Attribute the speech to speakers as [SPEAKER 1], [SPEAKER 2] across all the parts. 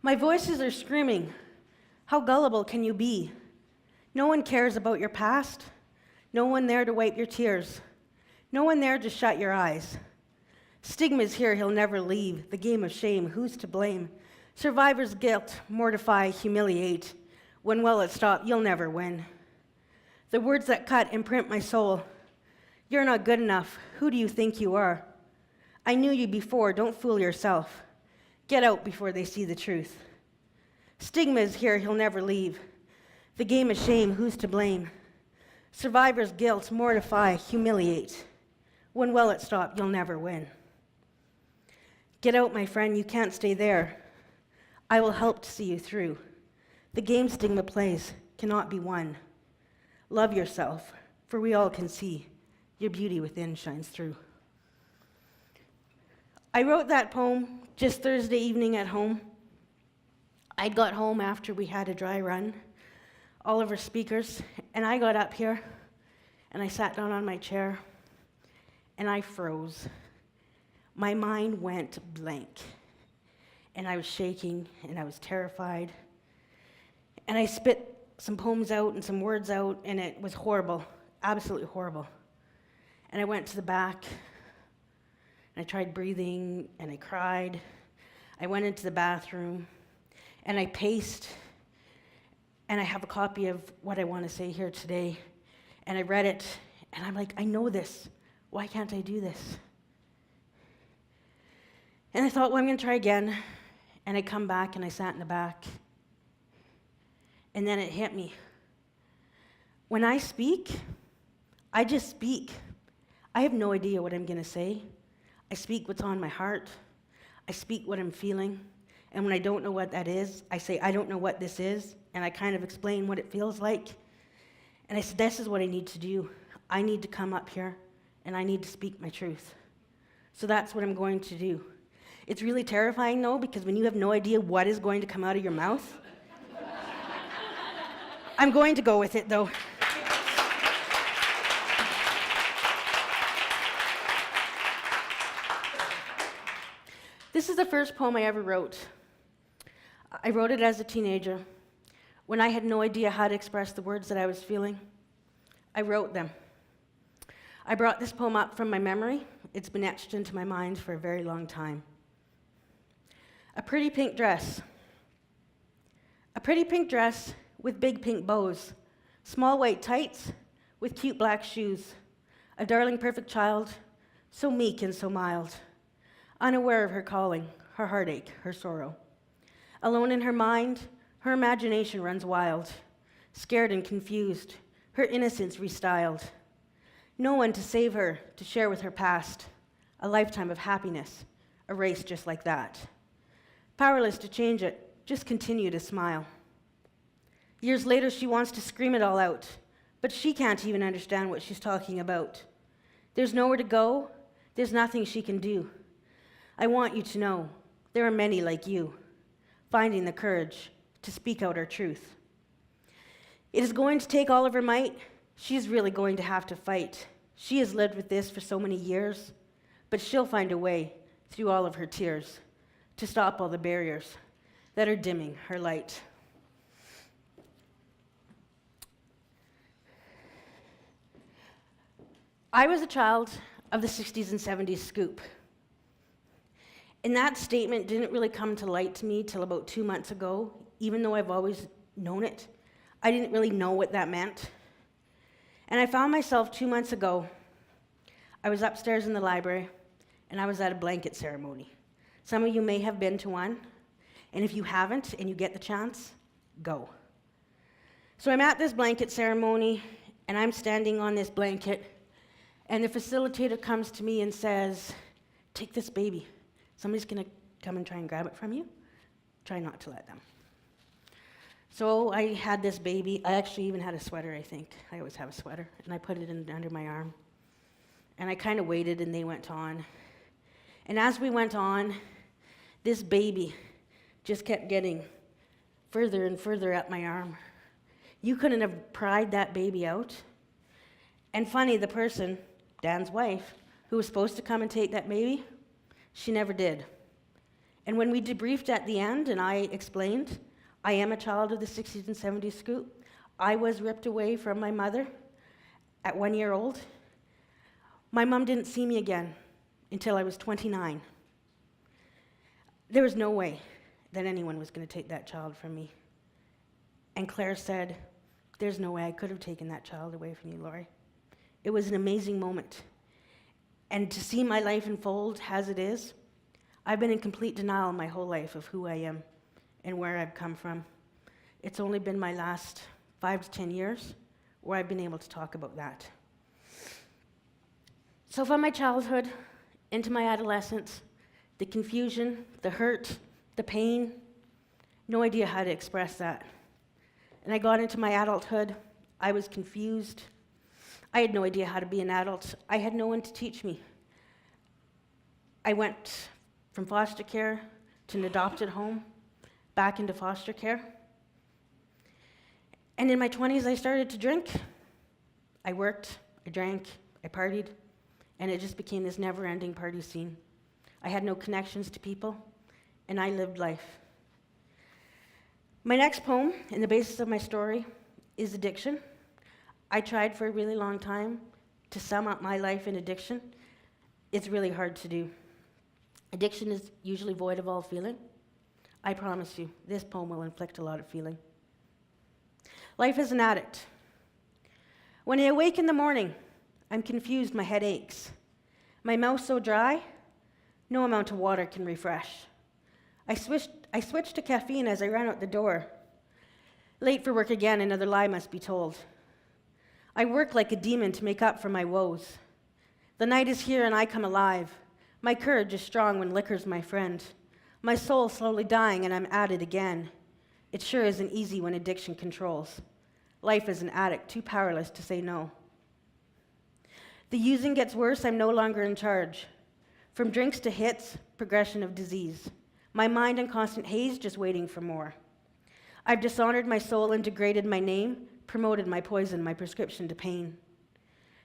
[SPEAKER 1] My voices are screaming, how gullible can you be? No one cares about your past. No one there to wipe your tears. No one there to shut your eyes. Stigma's here, he'll never leave. The game of shame, who's to blame? Survivor's guilt, mortify, humiliate. When will it stop? You'll never win. The words that cut imprint my soul. You're not good enough. Who do you think you are? I knew you before, don't fool yourself. Get out before they see the truth. Stigma is here, he'll never leave. The game of shame, who's to blame? Survivor's guilt, mortify, humiliate. When will it stop? You'll never win. Get out, my friend, you can't stay there. I will help to see you through. The game stigma plays cannot be won. Love yourself, for we all can see your beauty within shines through. I wrote that poem just Thursday evening at home. I got home after we had a dry run, all of our speakers, and I got up here and I sat down on my chair and I froze. My mind went blank and I was shaking and I was terrified. And I spit some poems out and some words out and it was horrible, absolutely horrible. And I went to the back and I tried breathing and I cried. I went into the bathroom and I paced, and I have a copy of what I want to say here today. And I read it, and I'm like, I know this. Why can't I do this? And I thought, well, I'm going to try again. And I come back, and I sat in the back. And then it hit me. When I speak, I just speak. I have no idea what I'm going to say. I speak what's on my heart. I speak what I'm feeling. And when I don't know what that is, I say, I don't know what this is, and I kind of explain what it feels like. And I said, this is what I need to do. I need to come up here, and I need to speak my truth. So that's what I'm going to do. It's really terrifying, though, because when you have no idea what is going to come out of your mouth, I'm going to go with it, though. This is the first poem I ever wrote. I wrote it as a teenager, when I had no idea how to express the words that I was feeling. I wrote them. I brought this poem up from my memory. It's been etched into my mind for a very long time. A pretty pink dress. A pretty pink dress with big pink bows, small white tights with cute black shoes, a darling perfect child, so meek and so mild, unaware of her calling, her heartache, her sorrow. Alone in her mind, her imagination runs wild, scared and confused, her innocence restyled. No one to save her, to share with her past, a lifetime of happiness, erased just like that. Powerless to change it, just continue to smile. Years later, she wants to scream it all out, but she can't even understand what she's talking about. There's nowhere to go, there's nothing she can do. I want you to know, there are many like you, finding the courage to speak out our truth. It is going to take all of her might. She's really going to have to fight. She has lived with this for so many years, but she'll find a way through all of her tears to stop all the barriers that are dimming her light. I was a child of the 60s and 70s scoop. And that statement didn't really come to light to me till about 2 months ago, even though I've always known it. I didn't really know what that meant. And I found myself 2 months ago, I was upstairs in the library, and I was at a blanket ceremony. Some of you may have been to one, and if you haven't and you get the chance, go. So I'm at this blanket ceremony, and I'm standing on this blanket, and the facilitator comes to me and says, take this baby. Somebody's going to come and try and grab it from you. Try not to let them. So I had this baby. I actually even had a sweater, I think. I always have a sweater. And I put it under my arm. And I kind of waited, and they went on. And as we went on, this baby just kept getting further and further up my arm. You couldn't have pried that baby out. And funny, the person, Dan's wife, who was supposed to come and take that baby, she never did. And when we debriefed at the end and I explained, I am a child of the 60s and 70s scoop. I was ripped away from my mother at 1 year old. My mom didn't see me again until I was 29. There was no way that anyone was going to take that child from me. And Claire said, "There's no way I could have taken that child away from you, Laurie." It was an amazing moment. And to see my life unfold as it is, I've been in complete denial my whole life of who I am and where I've come from. It's only been my last 5 to 10 years where I've been able to talk about that. So from my childhood into my adolescence, the confusion, the hurt, the pain, no idea how to express that. And I got into my adulthood, I was confused. I had no idea how to be an adult. I had no one to teach me. I went from foster care to an adopted home, back into foster care. And in my 20s, I started to drink. I worked, I drank, I partied, and it just became this never-ending party scene. I had no connections to people, and I lived life. My next poem, and the basis of my story, is addiction. I tried for a really long time to sum up my life in addiction. It's really hard to do. Addiction is usually void of all feeling. I promise you, this poem will inflict a lot of feeling. Life as an addict. When I awake in the morning, I'm confused, my head aches. My mouth so dry, no amount of water can refresh. I switched to caffeine as I ran out the door. Late for work again, another lie must be told. I work like a demon to make up for my woes. The night is here and I come alive. My courage is strong when liquor's my friend. My soul slowly dying and I'm at it again. It sure isn't easy when addiction controls. Life as an addict, too powerless to say no. The using gets worse, I'm no longer in charge. From drinks to hits, progression of disease. My mind in constant haze, just waiting for more. I've dishonored my soul and degraded my name, promoted my poison, my prescription to pain.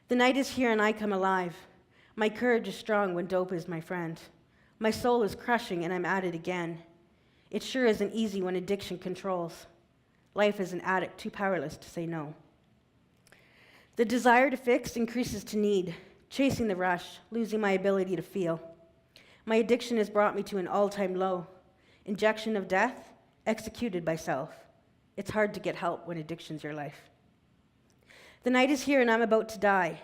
[SPEAKER 1] The night is here and I come alive. My courage is strong when dope is my friend. My soul is crushing and I'm at it again. It sure isn't easy when addiction controls. Life as an addict, too powerless to say no. The desire to fix increases to need, chasing the rush, losing my ability to feel. My addiction has brought me to an all-time low. Injection of death, executed by self. It's hard to get help when addiction's your life. The night is here and I'm about to die.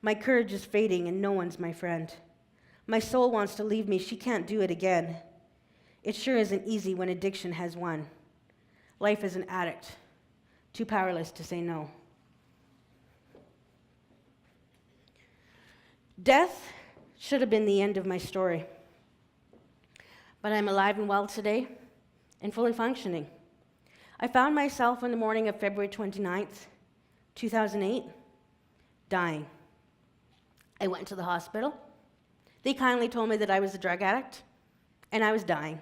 [SPEAKER 1] My courage is fading and no one's my friend. My soul wants to leave me, she can't do it again. It sure isn't easy when addiction has won. Life as an addict, too powerless to say no. Death should have been the end of my story. But I'm alive and well today and fully functioning. I found myself on the morning of February 29th, 2008, dying. I went to the hospital. They kindly told me that I was a drug addict, and I was dying.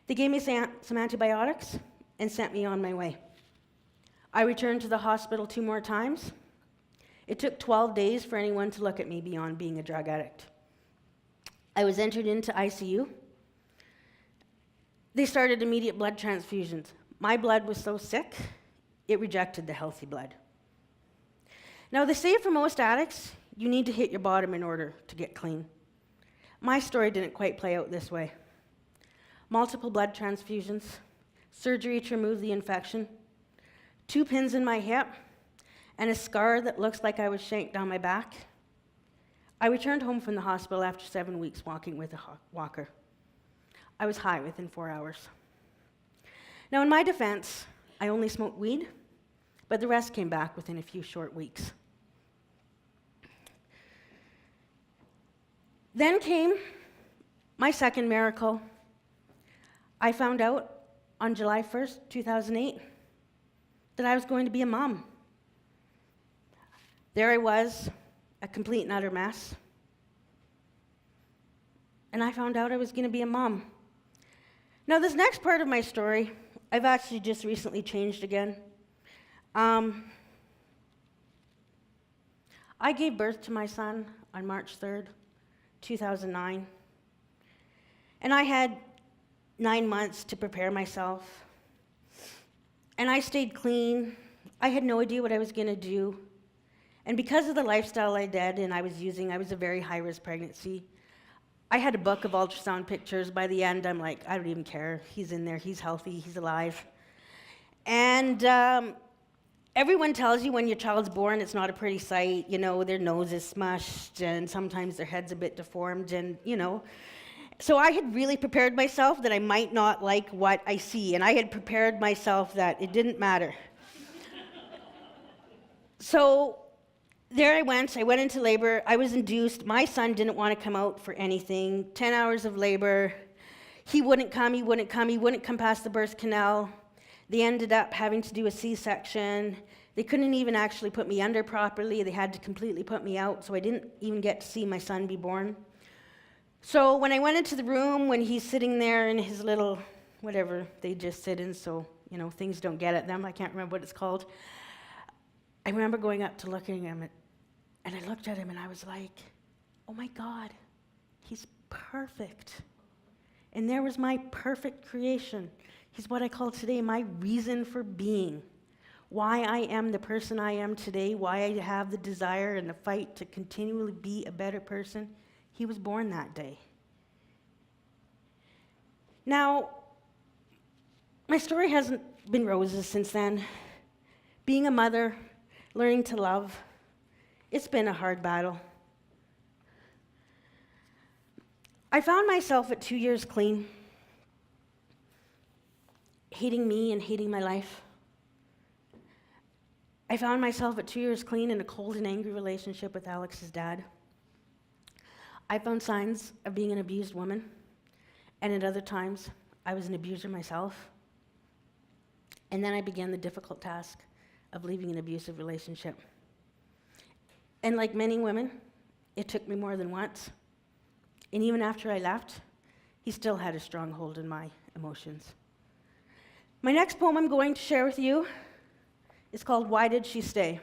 [SPEAKER 1] They gave me some antibiotics and sent me on my way. I returned to the hospital 2 more times. It took 12 days for anyone to look at me beyond being a drug addict. I was entered into ICU. They started immediate blood transfusions. My blood was so sick, it rejected the healthy blood. Now, they say for most addicts, you need to hit your bottom in order to get clean. My story didn't quite play out this way. Multiple blood transfusions, surgery to remove the infection, 2 pins in my hip, and a scar that looks like I was shanked down my back. I returned home from the hospital after 7 weeks walking with a walker. I was high within 4 hours. Now, in my defense, I only smoked weed, but the rest came back within a few short weeks. Then came my second miracle. I found out on July 1st, 2008, that I was going to be a mom. There I was, a complete and utter mess. And I found out I was going to be a mom. Now, this next part of my story, I've actually just recently changed again. I gave birth to my son on March 3rd, 2009. And I had 9 months to prepare myself. And I stayed clean. I had no idea what I was going to do. And because of the lifestyle I did and I was using, I was a very high-risk pregnancy. I had a book of ultrasound pictures. By the end, I'm like, I don't even care. He's in there. He's healthy. He's alive. And everyone tells you when your child's born, it's not a pretty sight. You know, their nose is smushed, and sometimes their head's a bit deformed, and, you know. So I had really prepared myself that I might not like what I see, and I had prepared myself that it didn't matter. So there I went into labor. I was induced. My son didn't want to come out for anything. 10 hours of labor. He wouldn't come past the birth canal. They ended up having to do a C-section. They couldn't even actually put me under properly. They had to completely put me out, so I didn't even get to see my son be born. So when I went into the room, when he's sitting there in his little, whatever they just sit in, so, you know, things don't get at them. I can't remember what it's called. I remember going up to looking at him, and I looked at him, and I was like, oh my God, he's perfect. And there was my perfect creation. He's what I call today my reason for being. Why I am the person I am today, why I have the desire and the fight to continually be a better person. He was born that day. Now, my story hasn't been roses since then. Being a mother, learning to love, it's been a hard battle. I found myself at 2 years clean, hating me and hating my life. I found myself at 2 years clean in a cold and angry relationship with Alex's dad. I found signs of being an abused woman, and at other times, I was an abuser myself. And then I began the difficult task of leaving an abusive relationship. And like many women, it took me more than once. And even after I left, he still had a strong hold on my emotions. My next poem I'm going to share with you is called Why Did She Stay?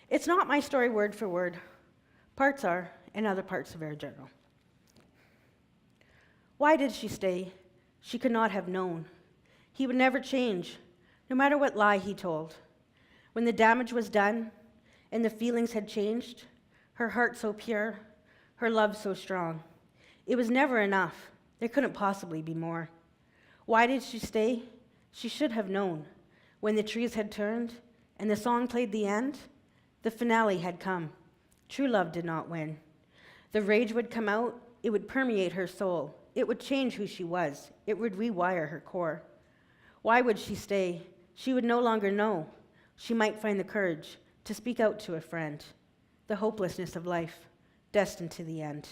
[SPEAKER 1] It's not my story word for word. Parts are, and other parts are very general. Why did she stay? She could not have known. He would never change, no matter what lie he told. When the damage was done and the feelings had changed, her heart so pure, her love so strong. It was never enough. There couldn't possibly be more. Why did she stay? She should have known. When the trees had turned and the song played the end, the finale had come. True love did not win. The rage would come out. It would permeate her soul. It would change who she was. It would rewire her core. Why would she stay? She would no longer know. She might find the courage to speak out to a friend. The hopelessness of life, destined to the end.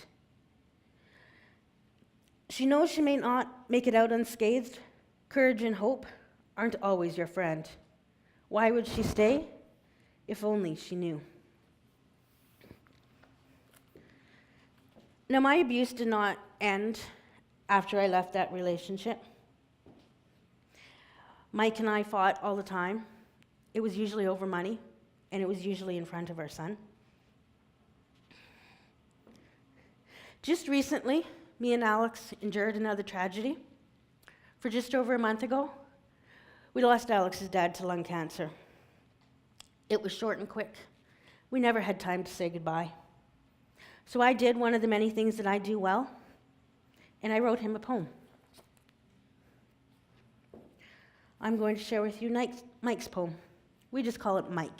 [SPEAKER 1] She knows she may not make it out unscathed. Courage and hope aren't always your friend. Why would she stay? If only she knew. Now, my abuse did not end after I left that relationship. Mike and I fought all the time. It was usually over money, and it was usually in front of our son. Just recently, me and Alex endured another tragedy. For just over a month ago, we lost Alex's dad to lung cancer. It was short and quick. We never had time to say goodbye. So I did one of the many things that I do well, and I wrote him a poem. I'm going to share with you Mike's poem. We just call it Mike.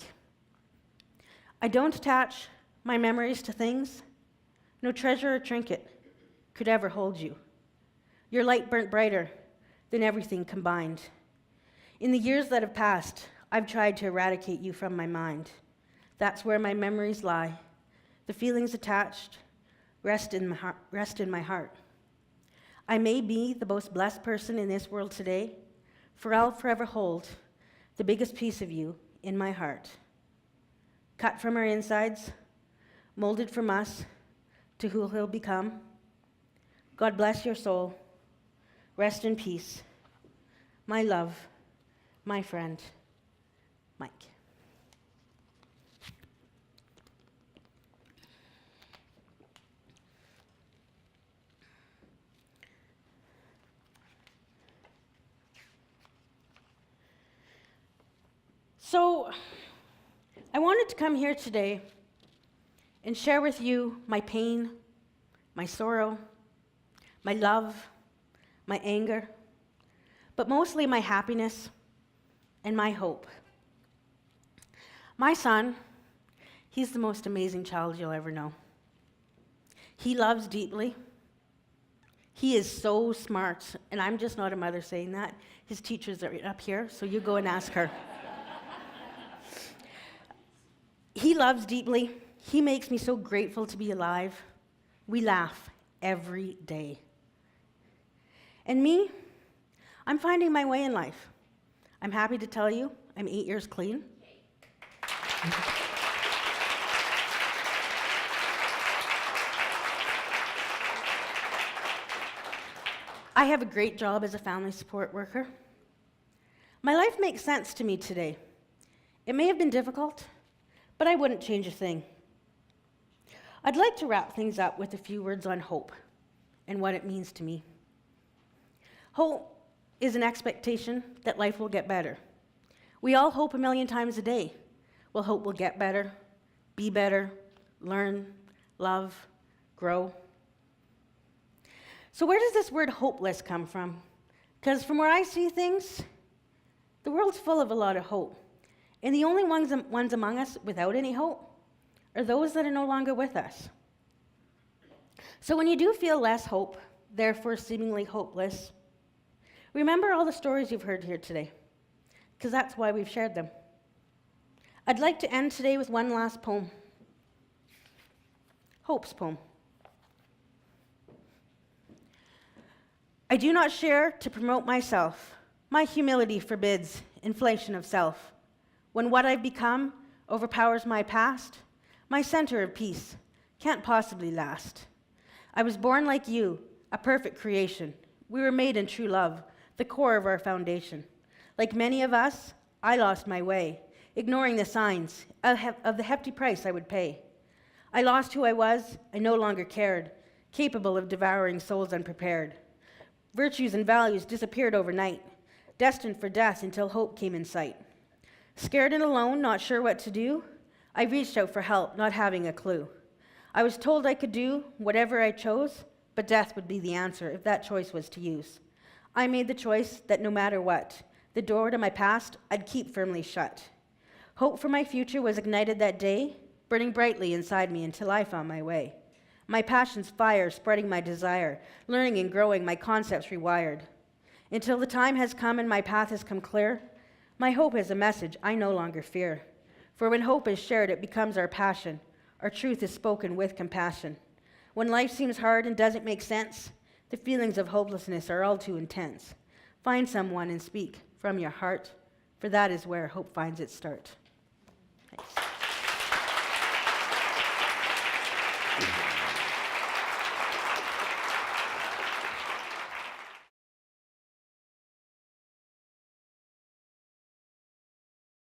[SPEAKER 1] I don't attach my memories to things. No treasure or trinket could ever hold you. Your light burnt brighter than everything combined. In the years that have passed, I've tried to eradicate you from my mind. That's where my memories lie. The feelings attached rest in my heart. I may be the most blessed person in this world today, for I'll forever hold the biggest piece of you in my heart. Cut from our insides, molded from us to who he'll become. God bless your soul. Rest in peace. My love, my friend, Mike. So, I wanted to come here today and share with you my pain, my sorrow, my love, my anger, but mostly my happiness and my hope. My son, he's the most amazing child you'll ever know. He loves deeply. He is so smart, and I'm just not a mother saying that. His teachers are up here, so you go and ask her. He loves deeply. He makes me so grateful to be alive. We laugh every day. And me, I'm finding my way in life. I'm happy to tell you, I'm 8 years clean. I have a great job as a family support worker. My life makes sense to me today. It may have been difficult, but I wouldn't change a thing. I'd like to wrap things up with a few words on hope and what it means to me. Hope is an expectation that life will get better. We all hope a million times a day. We'll hope we'll get better, be better, learn, love, grow. So where does this word hopeless come from? Because from where I see things, the world's full of a lot of hope. And the only ones among us without any hope are those that are no longer with us. So when you do feel less hope, therefore seemingly hopeless, remember all the stories you've heard here today, because that's why we've shared them. I'd like to end today with one last poem. Hope's poem. I do not share to promote myself. My humility forbids inflation of self. When what I've become overpowers my past, my center of peace can't possibly last. I was born like you, a perfect creation. We were made in true love, the core of our foundation. Like many of us, I lost my way, ignoring the signs of the hefty price I would pay. I lost who I was, I no longer cared, capable of devouring souls unprepared. Virtues and values disappeared overnight, destined for death until hope came in sight. Scared and alone, not sure what to do, I reached out for help, not having a clue. I was told I could do whatever I chose, but death would be the answer if that choice was to use. I made the choice that no matter what, the door to my past I'd keep firmly shut. Hope for my future was ignited that day, burning brightly inside me until I found my way. My passion's fire spreading my desire, learning and growing, my concepts rewired. Until the time has come and my path has come clear, my hope is a message I no longer fear. For when hope is shared, it becomes our passion. Our truth is spoken with compassion. When life seems hard and doesn't make sense, the feelings of hopelessness are all too intense. Find someone and speak from your heart, for that is where hope finds its start.